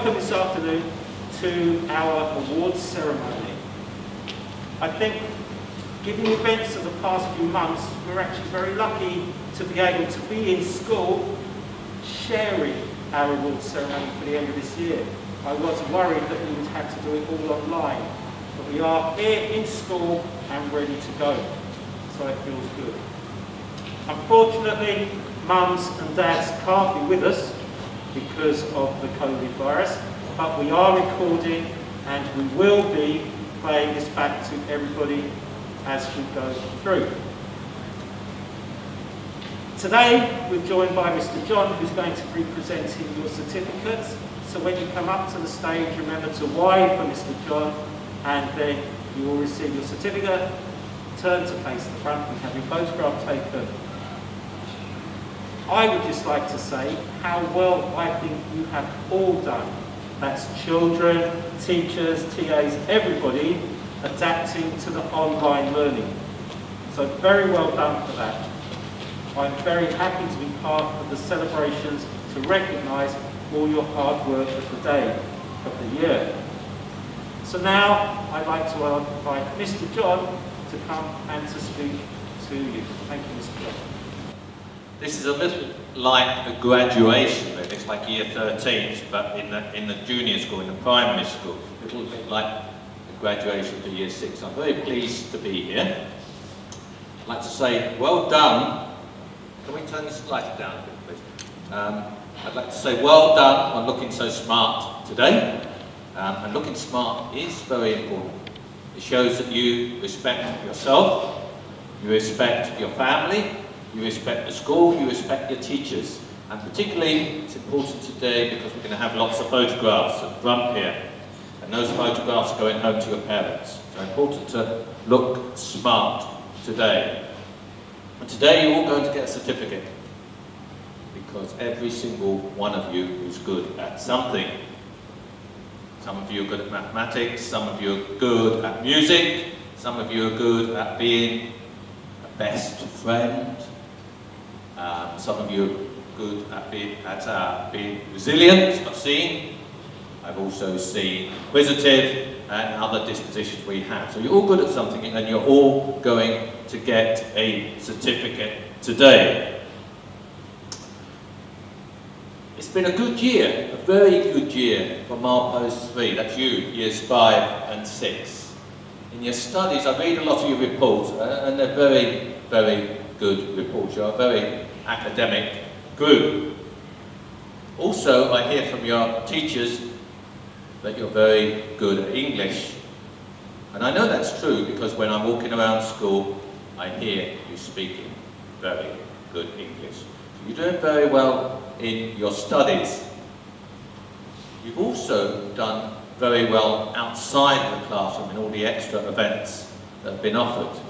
welcome this afternoon to our awards ceremony. I think, given the events of the past few months, we're actually very lucky to be able to be in school sharing our awards ceremony for the end of this year. I was worried that we would have to do it all online, but we are here in school and ready to go, so it feels good. Unfortunately, mums and dads can't be with us because of the COVID virus, but we are recording and we will be playing this back to everybody as we go through. Today we're joined by Mr. John, who's going to be presenting your certificates. So when you come up to the stage, remember to wave for Mr. John, and then you will receive your certificate. Turn to face the front and have your photograph taken. I would just like to say how well I think you have all done. That's children, teachers, TAs, everybody adapting to the online learning. So very well done for that. I'm very happy to be part of the celebrations to recognise all your hard work of the day, of the year. So now I'd like to invite Mr. John to come and to speak to you. Thank you, Mr. John. This is a little like a graduation, really. It's like year 13, but in the junior school, in the primary school, a little bit like a graduation for year 6. I'm very pleased to be here. I'd like to say, well done. Can we turn this light down a bit, please? I'd like to say, well done on looking so smart today. And looking smart is very important. It shows that you respect yourself, you respect your family, you respect the school, you respect your teachers. And particularly, it's important today because we're going to have lots of photographs at the front here. And those photographs are going home to your parents. So important to look smart today. And today you're all going to get a certificate. Because every single one of you is good at something. Some of you are good at mathematics, some of you are good at music, some of you are good at being a best friend. Some of you are good at being resilient, I've also seen inquisitive and other dispositions we have. So you're all good at something and you're all going to get a certificate today. It's been a good year, a very good year for Milepost 3, that's you, years 5 and 6. In your studies, I read a lot of your reports and they're very, very good reports. You're a very academic group. Also, I hear from your teachers that you're very good at English. And I know that's true because when I'm walking around school, I hear you speaking very good English. So you're doing very well in your studies. You've also done very well outside the classroom in all the extra events that have been offered.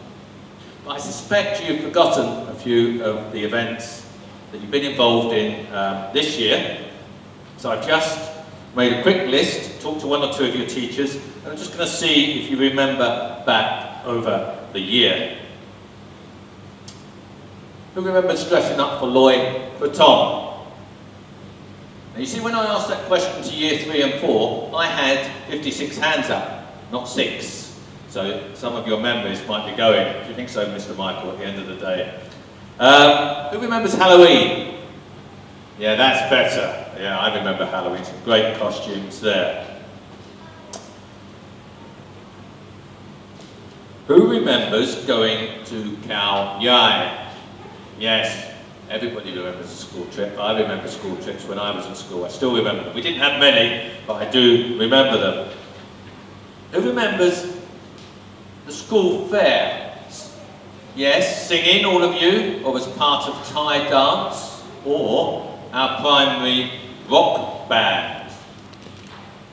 But I suspect you've forgotten a few of the events that you've been involved in this year. So I've just made a quick list, talked to one or two of your teachers, and I'm just going to see if you remember back over the year. Who remembers dressing up for Lloyd for Tom? Now you see, when I asked that question to year 3 and 4, I had 56 hands up, not 6. So some of your memories might be going. Do you think so, Mr. Michael, at the end of the day? Who remembers Halloween? Yeah, that's better. Yeah, I remember Halloween. Some great costumes there. Who remembers going to Khao Yai? Yes, everybody remembers a school trip. I remember school trips when I was at school. I still remember them. We didn't have many, but I do remember them. Who remembers the school fair? Yes, singing, all of you, or as part of Thai dance, or our primary rock band.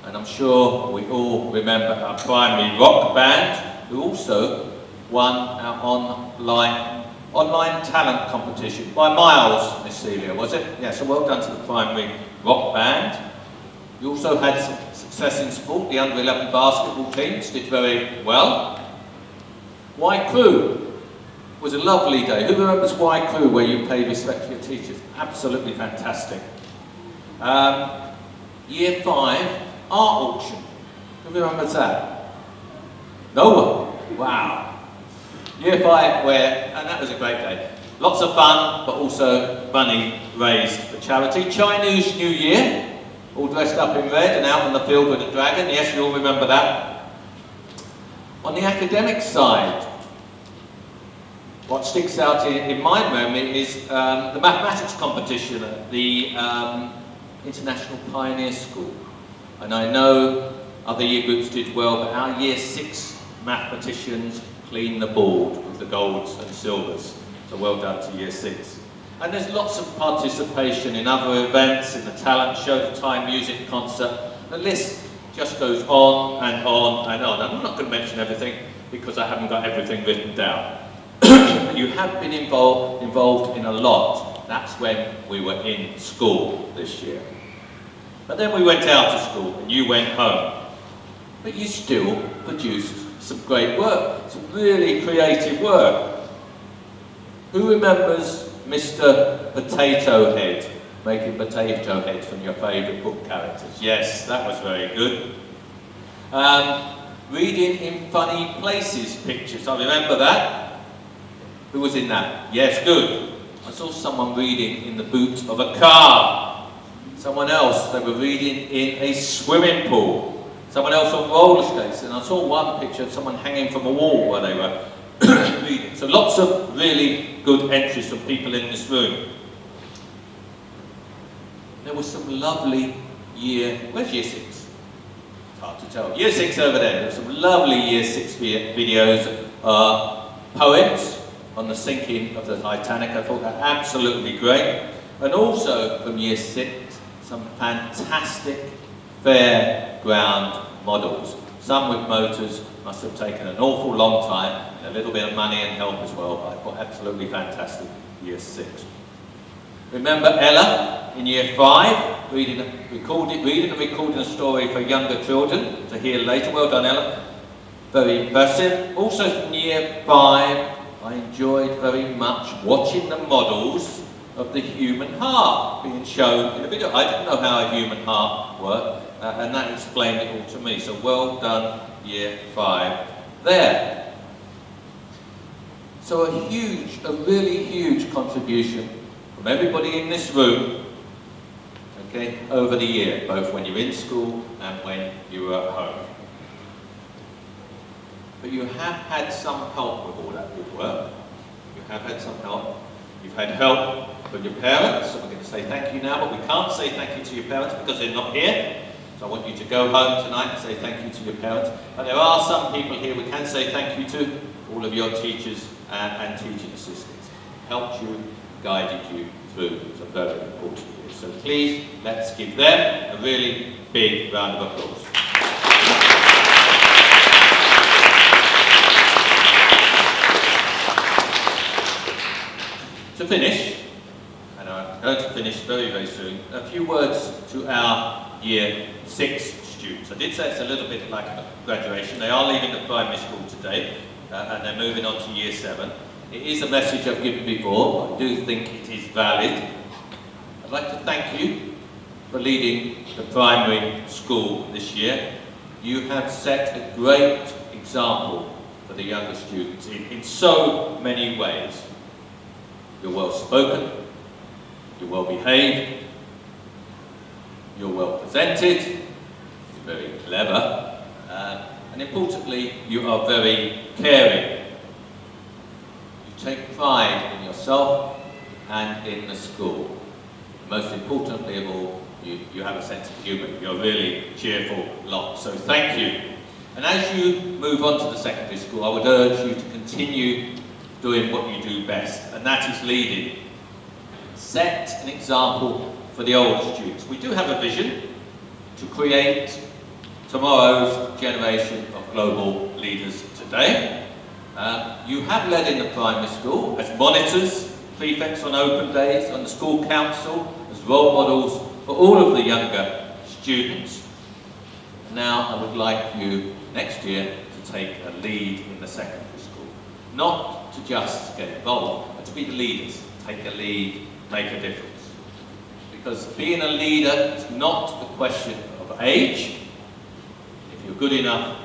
And I'm sure we all remember our primary rock band, who also won our online talent competition by miles, Miss Celia, was it? Yeah, so well done to the primary rock band. You also had some success in sport. The under-11 basketball teams did very well. Y Crew was a lovely day. Who remembers Y Crew, where you paid respect to your teachers? Absolutely fantastic. Year 5 art auction. Who remembers that? No one? Wow. Year 5 and that was a great day. Lots of fun, but also money raised for charity. Chinese New Year, all dressed up in red and out on the field with a dragon. Yes, you all remember that. On the academic side, what sticks out in my memory is the mathematics competition at the International Pioneer School. And I know other year groups did well, but our year 6 mathematicians cleaned the board with the golds and silvers. So well done to year 6. And there's lots of participation in other events, in the talent show, the Thai music concert. The list just goes on and on and on. I'm not going to mention everything because I haven't got everything written down. But you have been involved in a lot. That's when we were in school this year. But then we went out to school and you went home. But you still produced some great work, some really creative work. Who remembers Mr. Potato Head making potato heads from your favourite book characters? Yes, that was very good. Reading in funny places pictures, I remember that. Who was in that? Yes, good. I saw someone reading in the boot of a car. Someone else, they were reading in a swimming pool. Someone else on roller skates. And I saw one picture of someone hanging from a wall where they were reading. So lots of really good entries from people in this room. There was some lovely where's year 6? It's hard to tell. Year 6 over there. There were some lovely year 6 videos, poems on the sinking of the Titanic. I thought that absolutely great. And also from year 6, some fantastic fairground models. Some with motors, must have taken an awful long time, and a little bit of money and help as well, but I thought absolutely fantastic, year 6. Remember Ella in year 5, reading and recording a story for younger children to hear later. Well done, Ella. Very impressive. Also from year 5, I enjoyed very much watching the models of the human heart being shown in a video. I didn't know how a human heart worked, and that explained it all to me. So well done, year 5 there. So a really huge contribution from everybody in this room, okay, over the year, both when you're in school and when you were at home. But you have had some help with all that good work. You have had some help. You've had help from your parents, and we're going to say thank you now, but we can't say thank you to your parents because they're not here. So I want you to go home tonight and say thank you to your parents. But there are some people here we can say thank you to, all of your teachers and teaching assistants. Helped you, guided you through some very important years. So please, let's give them a really big round of applause. To finish, and I'm going to finish very, very soon, a few words to our year 6 students. I did say it's a little bit like a graduation. They are leaving the primary school today, and they're moving on to year 7. It is a message I've given before, but I do think it is valid. I'd like to thank you for leading the primary school this year. You have set a great example for the younger students in so many ways. You're well spoken, you're well behaved, you're well presented, you're very clever, and importantly, you are very caring. You take pride in yourself and in the school. Most importantly of all, you have a sense of humour. You're a really cheerful lot, so thank you. And as you move on to the secondary school, I would urge you to continue doing what you do best, and that is leading. Set an example for the older students. We do have a vision to create tomorrow's generation of global leaders today. You have led in the primary school as monitors, prefects on open days, on the school council, as role models for all of the younger students. Now I would like you next year to take a lead in the secondary school. Not to just get involved, but to be the leaders. Take a lead, make a difference. because being a leader is not a question of age. If you're good enough,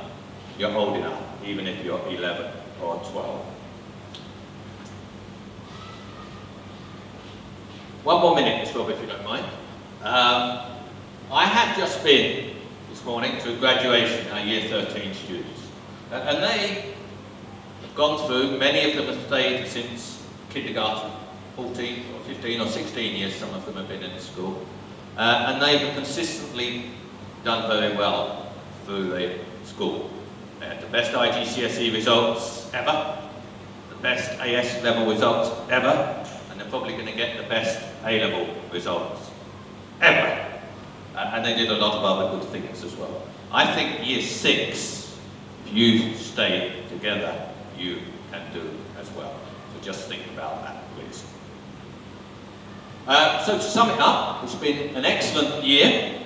you're old enough, even if you're 11 or 12. One more minute, Miss Rob, if you don't mind. I had just been this morning to a graduation of our Year 13 students. And they have gone through, many of them have stayed since kindergarten, 14 or 15 or 16 years, some of them have been in the school. And they've consistently done very well through the school. They had the best IGCSE results ever, the best AS level results ever, and they're probably going to get the best A-level results ever. And they did a lot of other good things as well. I think Year 6, if you stay together, you can do as well. So just think about that, please. So to sum it up, it's been an excellent year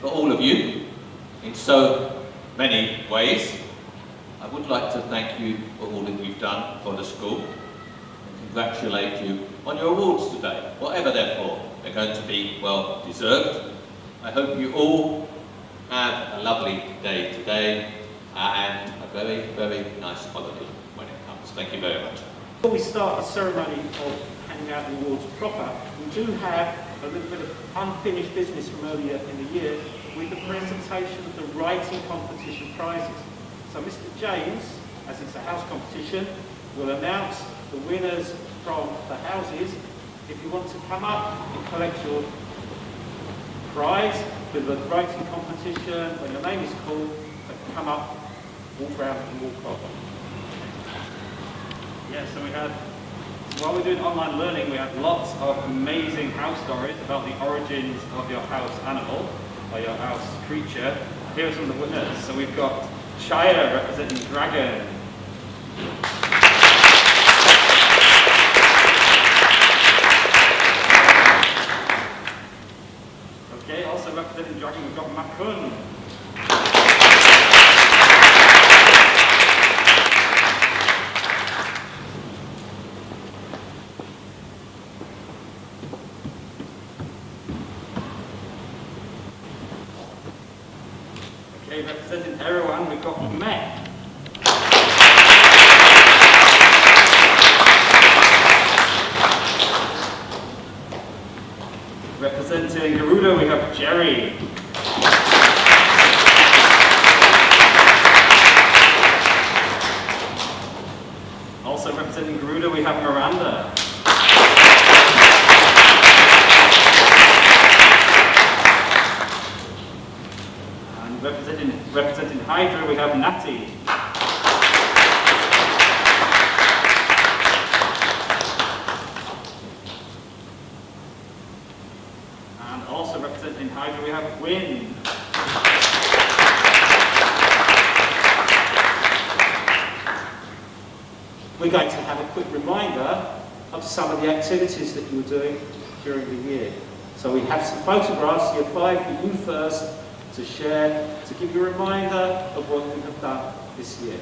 for all of you in so many ways. I would like to thank you for all that you've done for the school and congratulate you on your awards today, whatever they're for. They're going to be well deserved. I hope you all have a lovely day today and a very, very nice holiday when it comes. Thank you very much. Before we start the ceremony of handing out the awards proper, we do have a little bit of unfinished business from earlier in the year with the presentation of the writing competition prizes. So Mr. James, as it's a house competition, will announce the winners from the houses. If you want to come up and collect your prize for the writing competition, when your name is called, come up, walk around and walk off. Yeah, so while we're doing online learning, we have lots of amazing house stories about the origins of your house animal, or your house creature. Here are some of the winners. So we've got Shire representing dragon. Okay, also representing dragon, we've got Makun. Okay, representing Erewhon, we've got Met. Representing Garuda, we have Jerry. Also representing Garuda, we have Miranda. And representing Hydra, we have Natty. And also representing Hydra, we have Wynn. We're going to have a quick reminder of some of the activities that you were doing during the year. So we have some photographs, Year 5 for you first, to share, to give you a reminder of what we have done this year.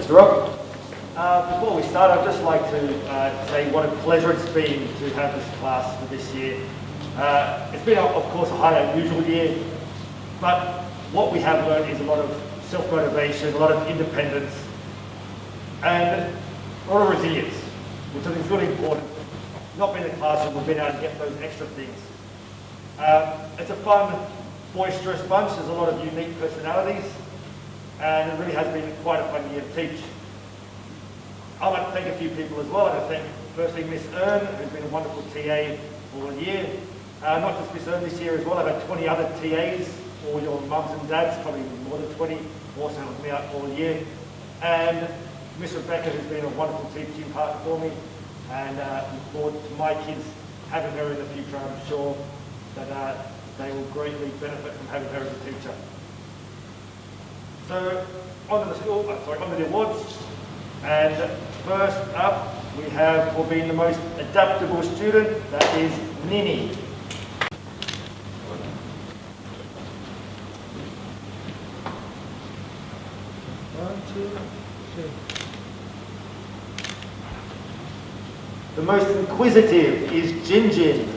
Mr. Rock. Before we start, I'd just like to say what a pleasure it's been to have this class for this year. It's been, of course, a highly unusual year, but what we have learned is a lot of self-motivation, a lot of independence, and a lot of resilience, which I think is really important. Not being in the classroom, we've been able to get those extra things. It's a fun, boisterous bunch. There's a lot of unique personalities, and it really has been quite a fun year to teach. I'd like to thank a few people as well. I'd like to thank, firstly, Miss Earn, who's been a wonderful TA all year. Not just Miss Earn this year as well, I've had 20 other TAs, all your mums and dads, probably more than 20, also helped me out all year. And Miss Rebecca, who's been a wonderful teaching partner for me, and look forward to my kids having her in the future. I'm sure that they will greatly benefit from having her as a teacher. So, on to the awards. And first up, we have, for being the most adaptable student, that is Nini. One, two, three. The most inquisitive is Jinjin.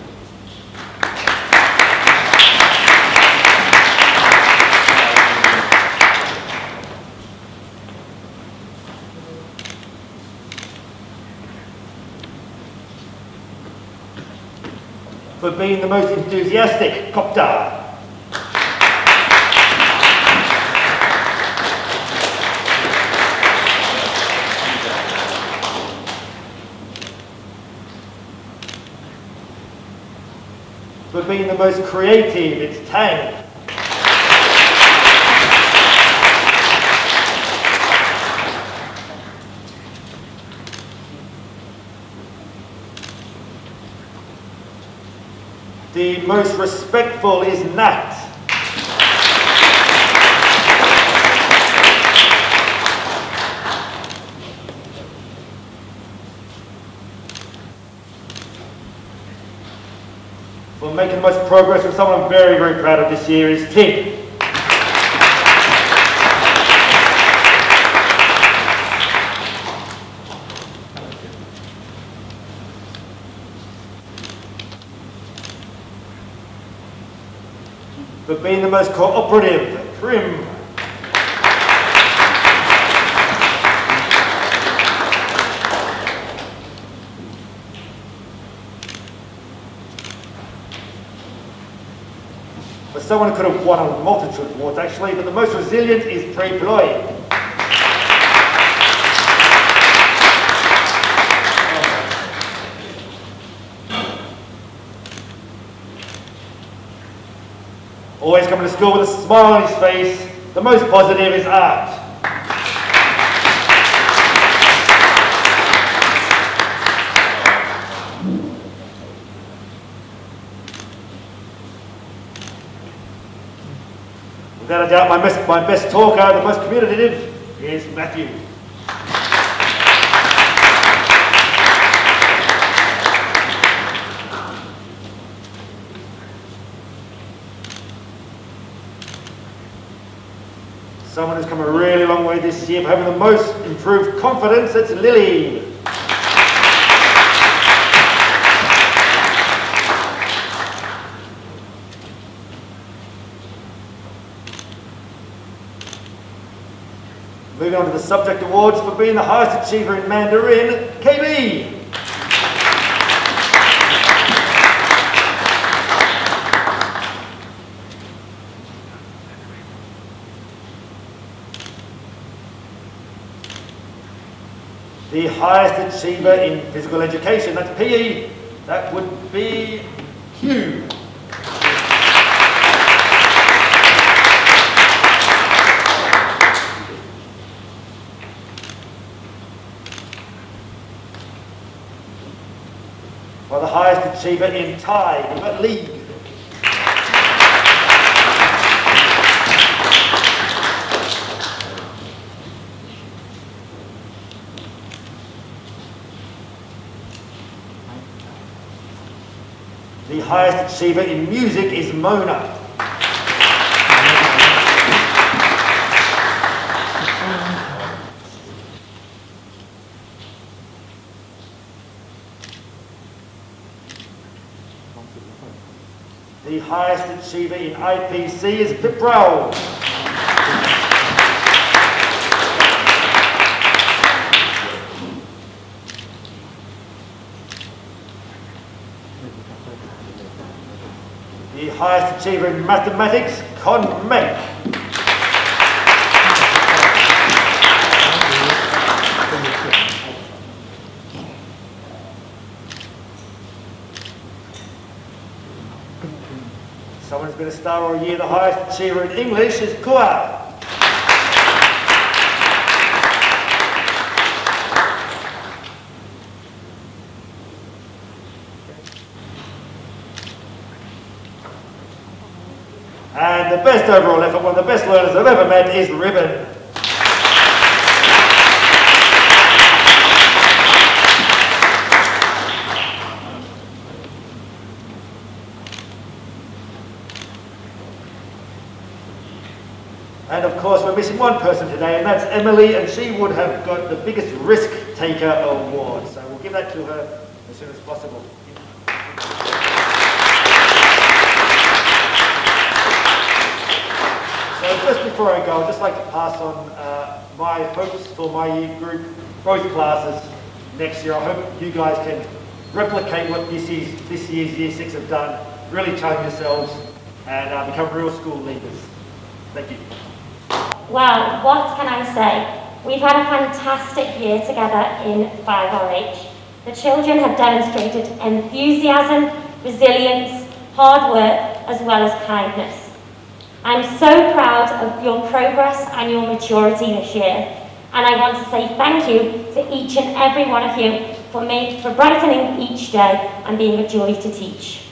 For being the most enthusiastic, Copta. For being the most creative, it's Tang. The most respectful is Nat. For making the most progress, and someone I'm very, very proud of this year is Tim. For being the most cooperative, Trim. For someone who could have won a multitude of awards actually, but the most resilient is Pre Ploy. Always coming to school with a smile on his face. The most positive is Art. Without a doubt, my best talker, the most communicative, is Matthew. Someone who's come a really long way this year for having the most improved confidence, it's Lily. Moving on to the subject awards for being the highest achiever in Mandarin, KB. The highest achiever in physical education, that's PE, that would be Hugh. For the highest achiever in Thai, we've got Lee. The highest achiever in music is Mona. The highest achiever in APC is Piprel. The highest achiever in mathematics, Con Mek. Someone who's been a star all year, the highest achiever in English is Kua. And the best overall effort, one of the best learners I've ever met, is Ribbon. And of course, we're missing one person today, and that's Emily, and she would have got the biggest risk taker award. So we'll give that to her as soon as possible. So just before I go, I'd just like to pass on my hopes for my year group, both classes next year. I hope you guys can replicate what this year's Year 6 have done, really challenge yourselves and become real school leaders. Thank you. Well, what can I say? We've had a fantastic year together in 5RH. The children have demonstrated enthusiasm, resilience, hard work, as well as kindness. I'm so proud of your progress and your maturity this year, and I want to say thank you to each and every one of you for brightening each day and being a joy to teach.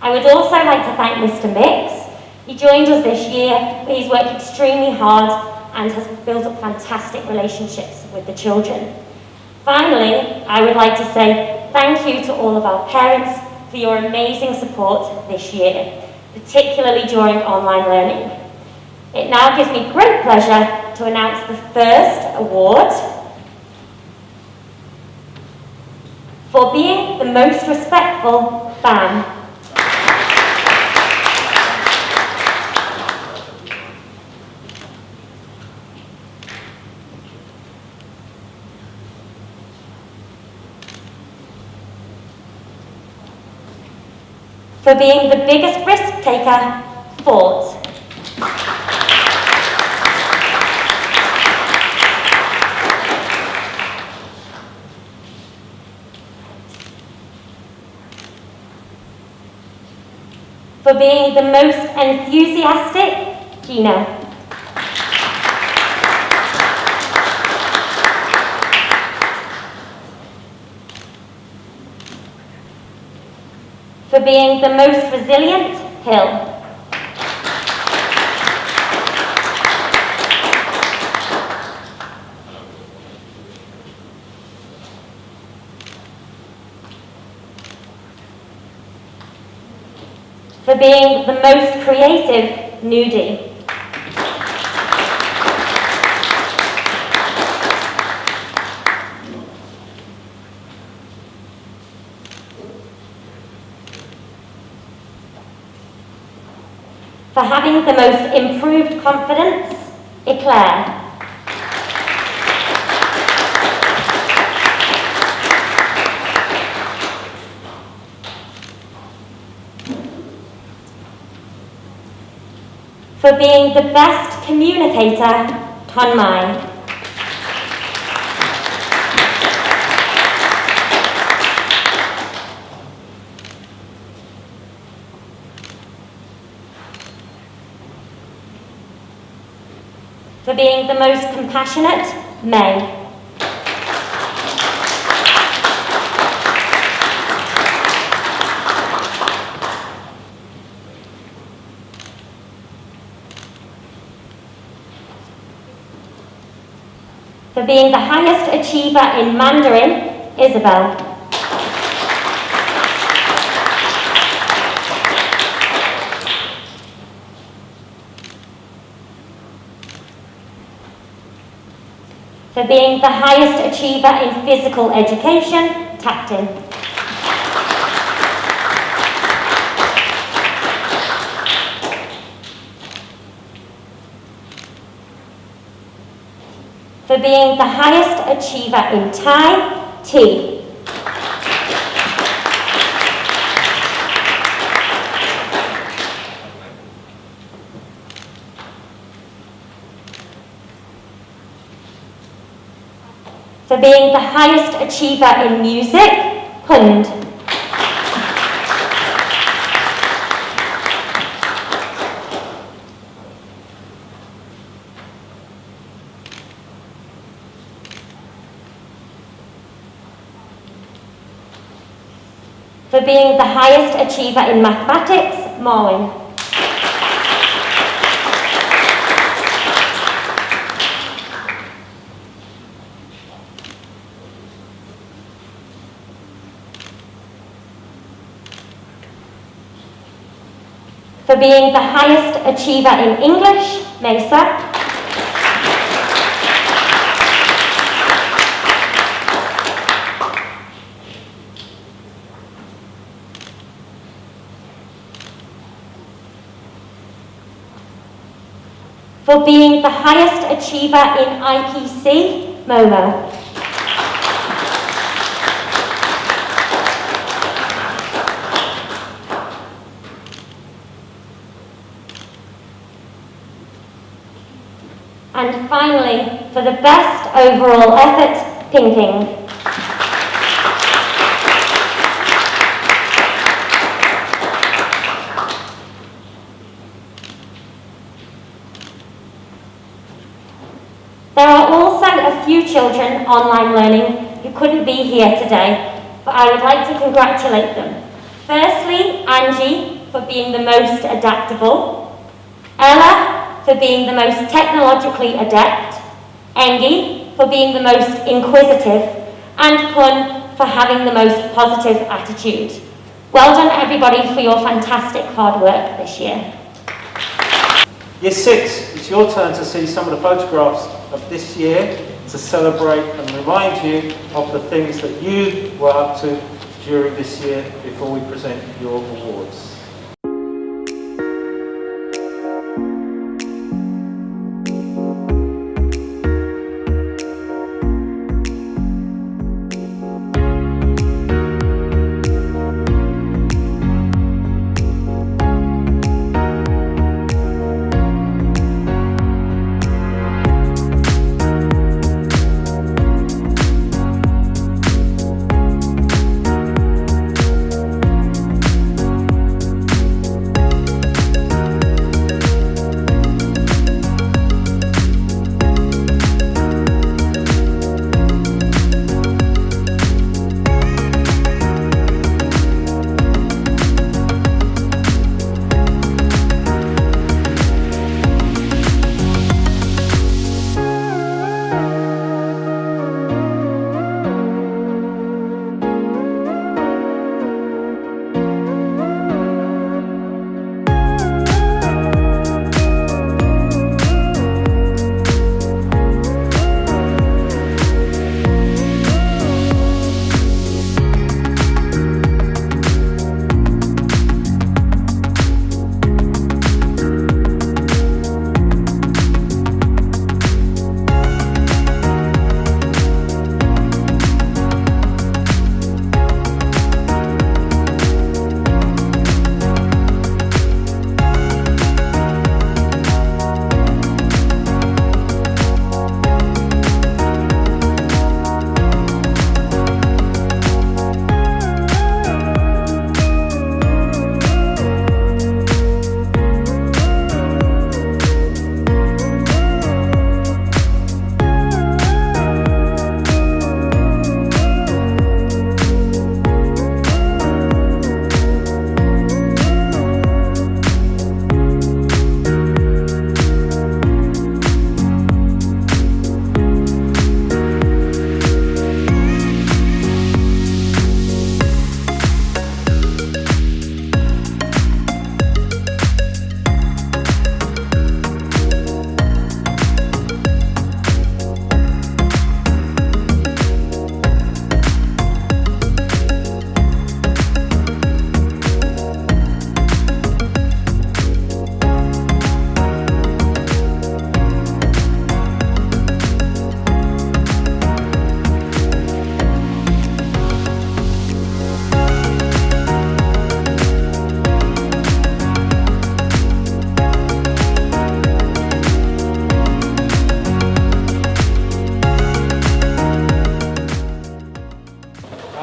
I would also like to thank Mr. Mix. He joined us this year, but he's worked extremely hard and has built up fantastic relationships with the children. Finally, I would like to say thank you to all of our parents for your amazing support this year, particularly during online learning. It now gives me great pleasure to announce the first award for being the most respectful BAM. For being the biggest risk taker, Fort. For being the most enthusiastic, Gina. For being the most resilient, Hill. For being the most creative, Nudie. For having the most improved confidence, Eclair. For being the best communicator, Tonmai. For being the most compassionate, May. For being the highest achiever in Mandarin, Isabel. For being the highest achiever in physical education, Tapton. For being the highest achiever in Thai, T. For being the highest achiever in music, Pund. For being the highest achiever in mathematics, Marwin. For being the highest achiever in English, Mesa. For being the highest achiever in IPC, Momo. And finally, for the best overall effort, Ping Ping. There are also a few children online learning who couldn't be here today, but I would like to congratulate them. Firstly, Angie for being the most adaptable, Ella for being the most technologically adept, Engi for being the most inquisitive, and Pun for having the most positive attitude. Well done everybody for your fantastic hard work this year. Year 6, it's your turn to see some of the photographs of this year to celebrate and remind you of the things that you were up to during this year before we present your awards.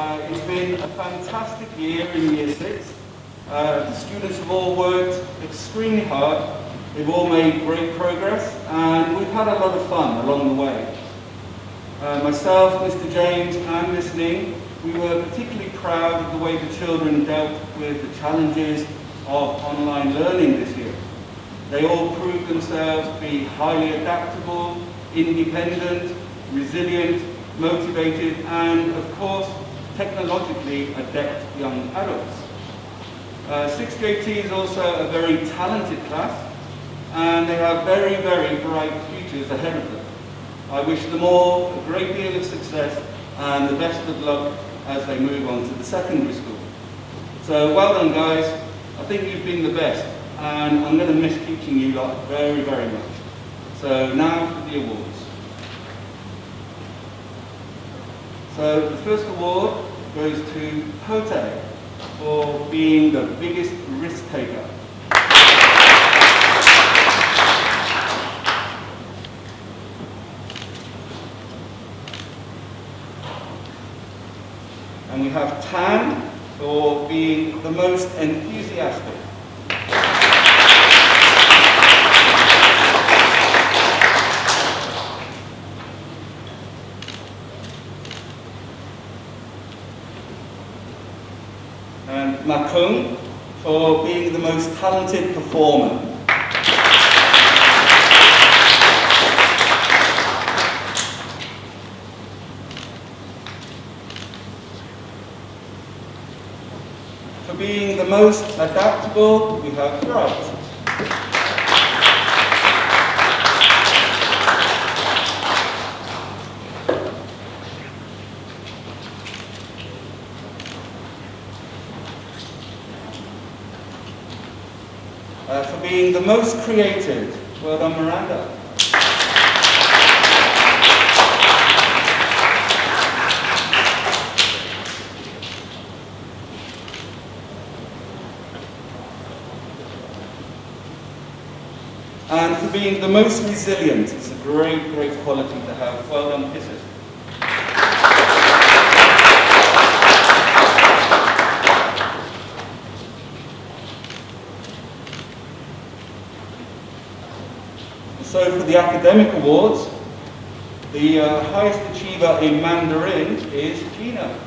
It's been a fantastic year in Year 6. The students have all worked extremely hard. They've all made great progress, and we've had a lot of fun along the way. Myself, Mr. James, and Miss Ning, we were particularly proud of the way the children dealt with the challenges of online learning this year. They all proved themselves to be highly adaptable, independent, resilient, motivated, and of course, technologically adept young adults. 6JT is also a very talented class, and they have very, very bright futures ahead of them. I wish them all a great deal of success and the best of luck as they move on to the secondary school. So well done, guys. I think you've been the best, and I'm going to miss teaching you lot very, very much. So now for the awards. So the first award goes to Pote for being the biggest risk taker. And we have Tan for being the most enthusiastic. And Makung for being the most talented performer. For being the most adaptable, we have Bright. For being the most creative, well done, Miranda. And for being the most resilient, it's a great, great quality to have. Well done, Kisses. So for the academic awards, the highest achiever in Mandarin is Gina.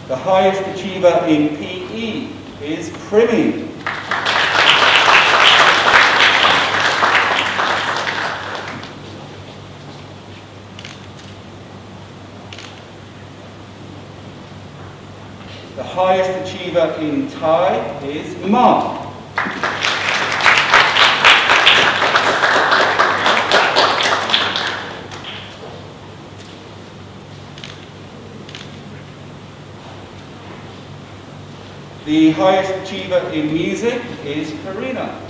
The highest achiever in PE is Primi. The highest achiever in Thai is Mark. The highest achiever in music is Karina.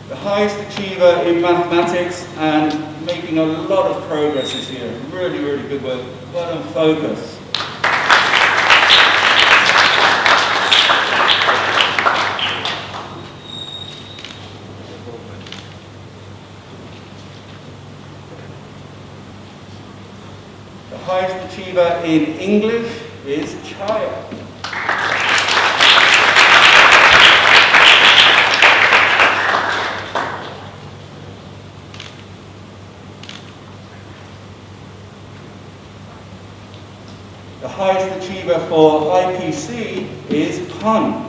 The highest achiever in mathematics and making a lot of progress this year. Really, really good work. Well done, Focus. The highest achiever in English is Chaya. The highest achiever for IPC is Pun.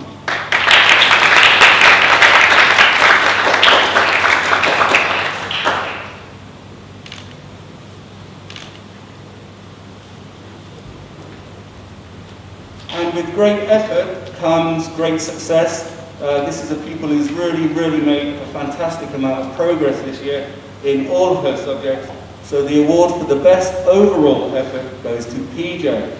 And with great effort comes great success. This is a pupil who's really, really made a fantastic amount of progress this year in all of her subjects. So the award for the best overall effort goes to PJ.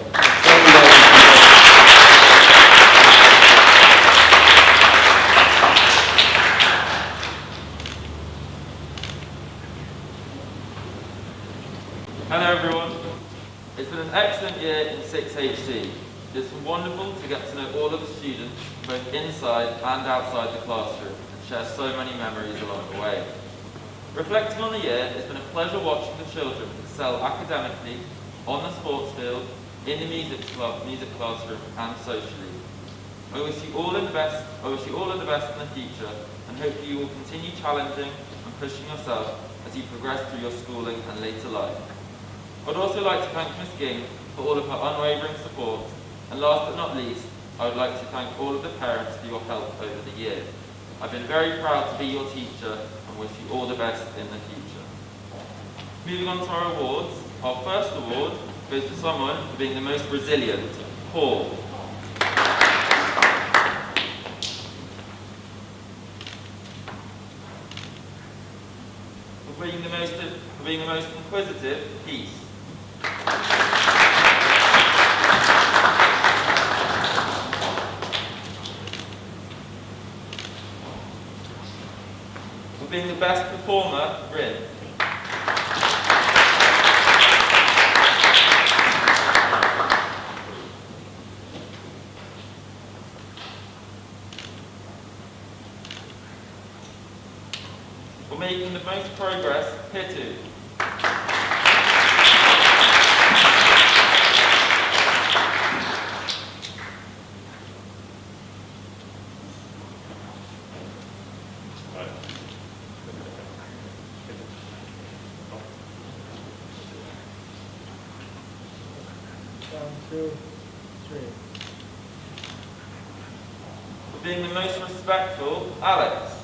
Hello everyone. It's been an excellent year in 6HC. It's been wonderful to get to know all of the students, both inside and outside the classroom, and share so many memories along the way. Reflecting on the year, it's been a pleasure watching the children excel academically, on the sports field, in the music classroom, and socially. I wish you all of the best in the future, and hope you will continue challenging and pushing yourself as you progress through your schooling and later life. I'd also like to thank Miss Ging for all of her unwavering support, and last but not least, I would like to thank all of the parents for your help over the years. I've been very proud to be your teacher and wish you all the best in the future. Moving on to our awards, our first award goes to someone for being the most resilient, Paul. For being the most inquisitive, Peace. For being the best performer, Rin. For making the most progress, Hitu. For being the most respectful, Alex.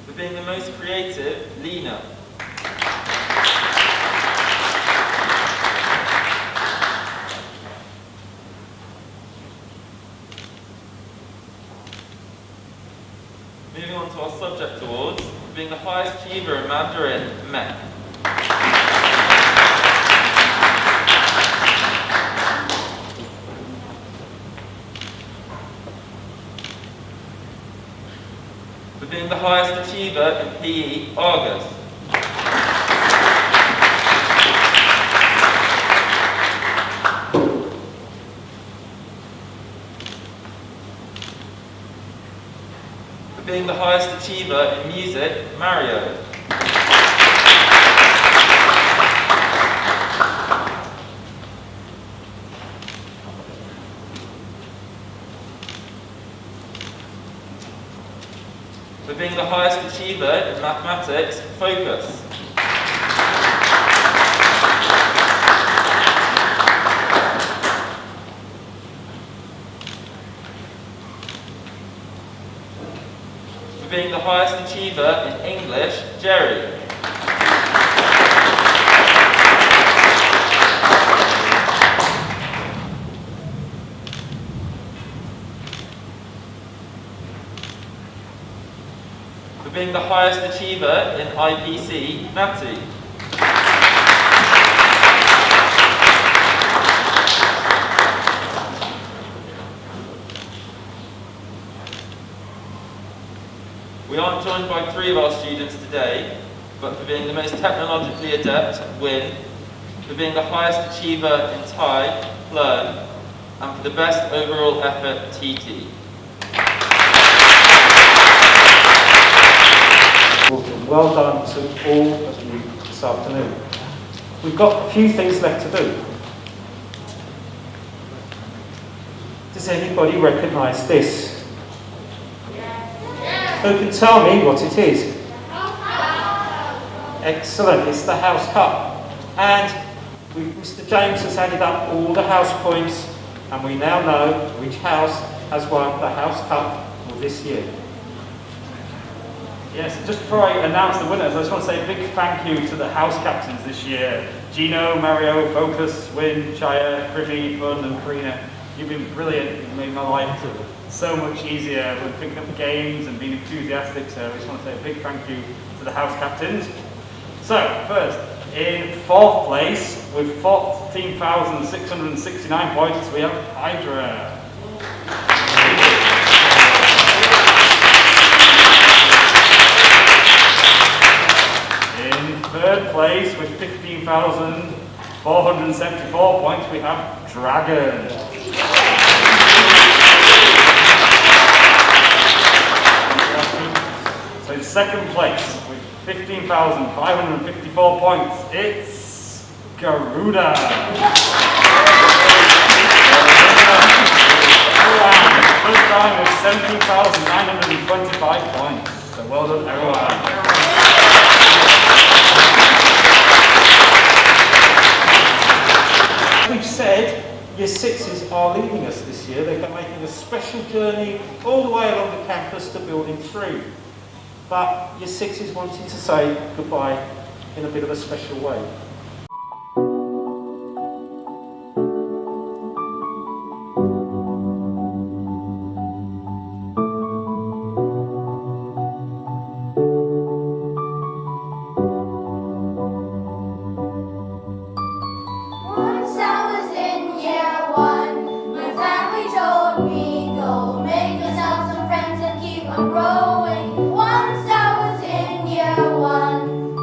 For being the most creative, Lena. Moving on to our subject awards, for being the highest achiever in Mandarin, Mech. For being the highest achiever in PE, Argus. For being the highest achiever in music, Mario. For being the highest achiever in mathematics, Focus. For being the highest achiever in English, Jerry. For being the highest achiever in IPC, Natty. We aren't joined by three of our students today, but for being the most technologically adept, Win, for being the highest achiever in Thai, Learn, and for the best overall effort, TT. Well done to all of you this afternoon. We've got a few things left to do. Does anybody recognise this? Who can tell me what it is? Excellent, it's the House Cup. And Mr. James has added up all the house points, and we now know which house has won the House Cup for this year. Yes, just before I announce the winners, I just want to say a big thank you to the house captains this year. Gino, Mario, Focus, Win, Chaya, Krimi, Bun and Karina. You've been brilliant. You've made my life so much easier with picking up the games and being enthusiastic. So I just want to say a big thank you to the house captains. So, first, In fourth place, with 14,669 points, we have Hydra. In third place, with 15,474 points, we have Dragon. So in second place, with 15,554 points, it's Garuda. First time with 17,925 points. So well done, everyone. We've said Year 6s are leaving us this year. They're making a special journey all the way along the campus to Building 3. But Year 6s wanted to say goodbye in a bit of a special way. Once I was in year 1, my family told me, go make yourself some friends and keep on growing. Once I was in year 1.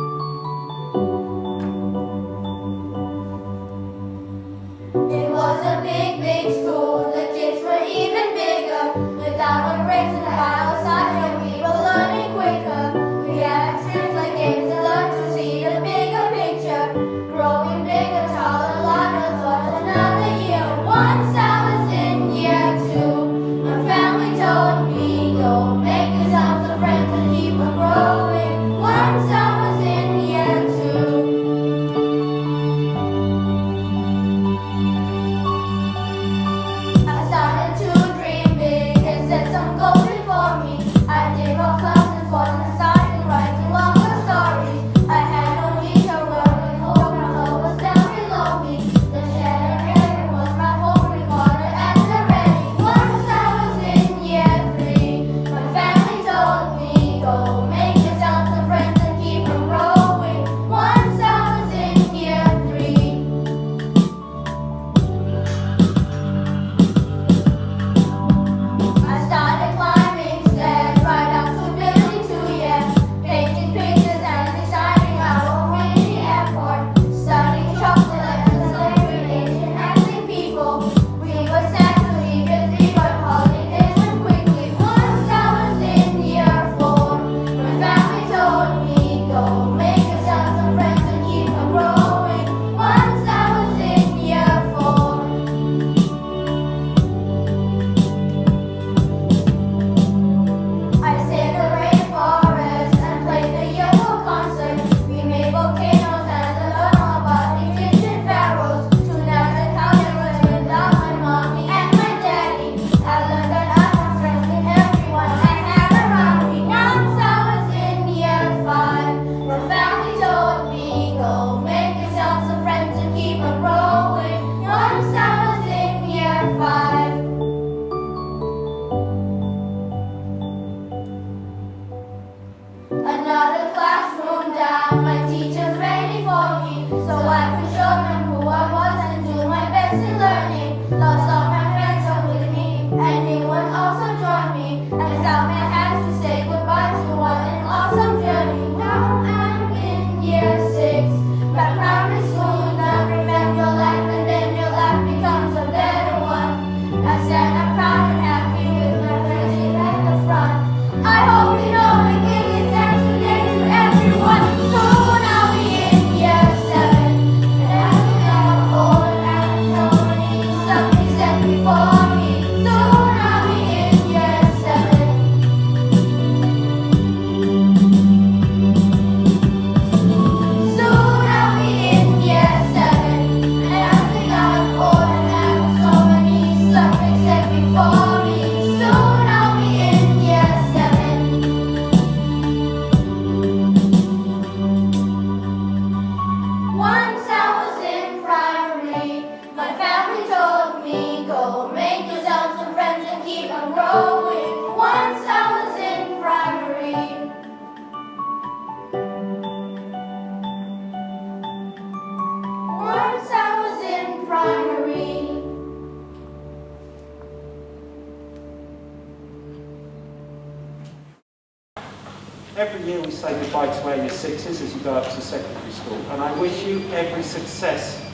every year we say goodbye to our year sixes as you go up to secondary school. And I wish you every success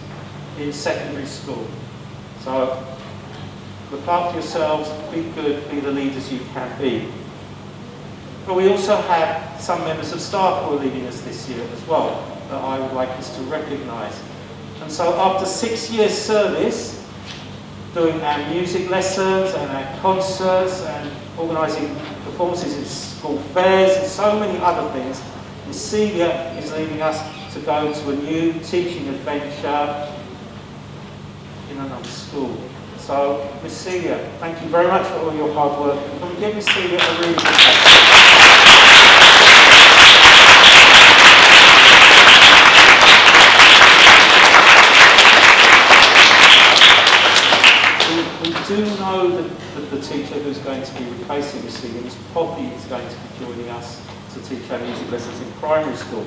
in secondary school. So look after yourselves, be good, be the leaders you can be. But we also have some members of staff who are leaving us this year as well, that I would like us to recognise. And so after 6 years service, doing our music lessons and our concerts and organising performances in school fairs and so many other things, Miss Celia is leaving us to go to a new teaching adventure in another school. So, Miss Celia, thank you very much for all your hard work. And can we give Miss Celia a really good clap? We do know that the teacher who's going to be replacing Miss Celia, Miss Poppy, is going to be joining us to teach our music lessons in primary school.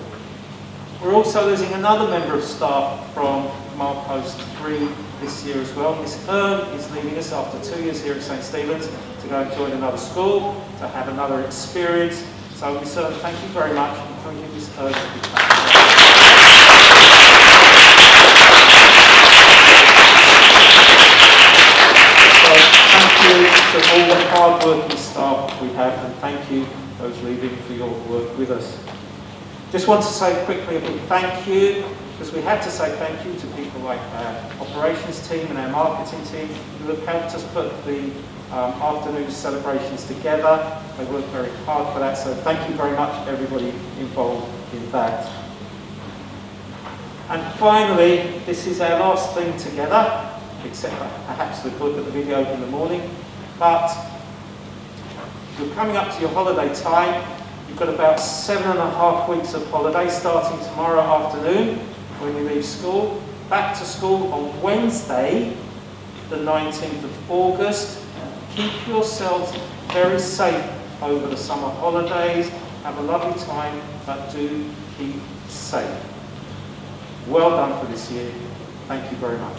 We're also losing another member of staff from Milepost 3 this year as well. Miss Hearn is leaving us after 2 years here at St Stephen's to go and join another school, to have another experience. So Miss Hearn, thank you very much. And can we give Miss Hearn a big clap? So thank you to all the hard-working staff we have, and thank you those leaving for your work with us. Just want to say quickly a big thank you, because we have to say thank you to people like our operations team and our marketing team who have helped us put the afternoon celebrations together. They worked very hard for that, so thank you very much everybody involved in that. And finally, this is our last thing together, except perhaps the look at the video in the morning, but you're coming up to your holiday time. You've got about 7.5 weeks of holiday starting tomorrow afternoon when you leave school. Back to school on Wednesday, the 19th of August. Keep yourselves very safe over the summer holidays. Have a lovely time, but do keep safe. Well done for this year. Thank you very much.